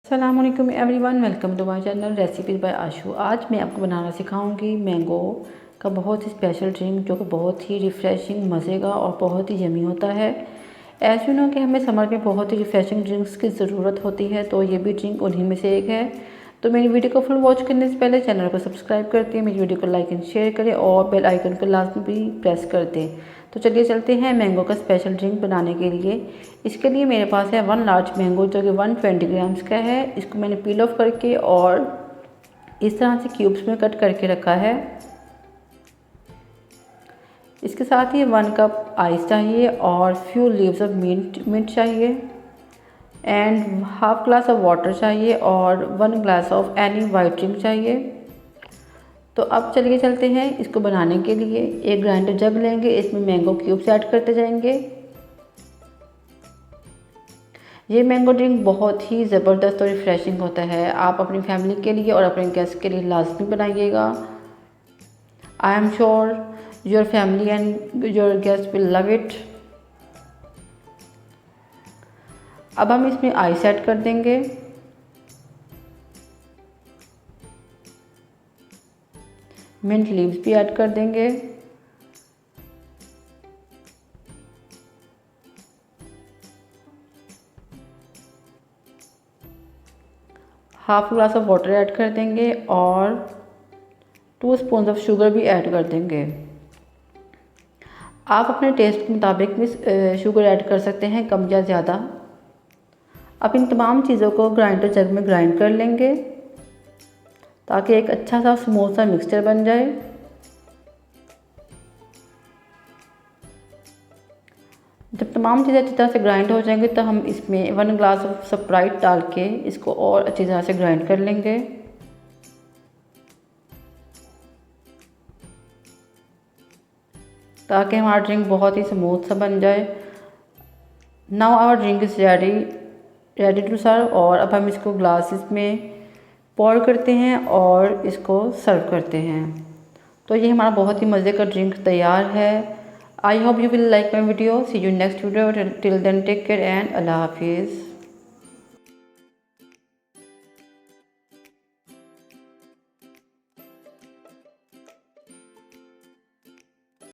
अस्सलामुअलैकुम everyone, welcome to my channel recipes by Ashu. आज मैं आपको बनाना सिखाऊंगी मैंगो का बहुत ही स्पेशल ड्रिंक जो कि बहुत ही रिफ़्रेशिंग, मज़े का और बहुत ही यमी होता है। ऐसे नो कि हमें समर में बहुत ही रिफ़्रेशिंग ड्रिंक्स की ज़रूरत होती है, तो ये भी ड्रिंक उन्हीं में से एक है। तो मेरी वीडियो को फुल वॉच करने से पहले चैनल को सब्सक्राइब करते हैं, मेरी वीडियो को लाइक एंड शेयर करें और बेल आइकन को लाजमी भी प्रेस कर दें। तो चलिए चलते हैं मैंगो का स्पेशल ड्रिंक बनाने के लिए। इसके लिए मेरे पास है 1 लार्ज मैंगो जो कि 120 ग्राम्स का है। इसको मैंने पील ऑफ करके और इस तरह से क्यूब्स में कट करके रखा है। इसके साथ ही 1 कप आइस चाहिए और फ्यू लीव्स ऑफ मिंट चाहिए and half glass of water चाहिए और 1 glass of any white drink चाहिए। तो अब चलिए चलते हैं इसको बनाने के लिए। एक ग्राइंडर जग लेंगे, इसमें मैंगो क्यूब्स ऐड करते जाएंगे। ये मैंगो ड्रिंक बहुत ही ज़बरदस्त और रिफ़्रेशिंग होता है। आप अपनी फैमिली के लिए और अपने गेस्ट के लिए लाजमी बनाइएगा। I am sure your family and your guest will love it. अब हम इसमें आइस ऐड कर देंगे। मिंट लीव्स भी ऐड कर देंगे। Half glass of water add कर देंगे और 2 स्पून ऑफ शुगर भी ऐड कर देंगे। आप अपने टेस्ट के मुताबिक भी शुगर ऐड कर सकते हैं, कम या ज़्यादा। अब इन तमाम चीज़ों को ग्राइंडर जग में ग्राइंड कर लेंगे ताकि एक अच्छा सा स्मूथ सा मिक्सचर बन जाए। जब तमाम चीज़ें अच्छी तरह से ग्राइंड हो जाएंगी तो हम इसमें 1 ग्लास ऑफ स्प्राइट डाल के इसको और अच्छी तरह से ग्राइंड कर लेंगे। ताकि हमारा ड्रिंक बहुत ही स्मूथ सा बन जाए। Now our drink is ready to serve. और अब हम इसको ग्लासेस में पोर करते हैं और इसको सर्व करते हैं। तो ये हमारा बहुत ही मज़े का ड्रिंक तैयार है। I hope you will like my video. See you next video. Till then take care and अल्लाह हाफिज़।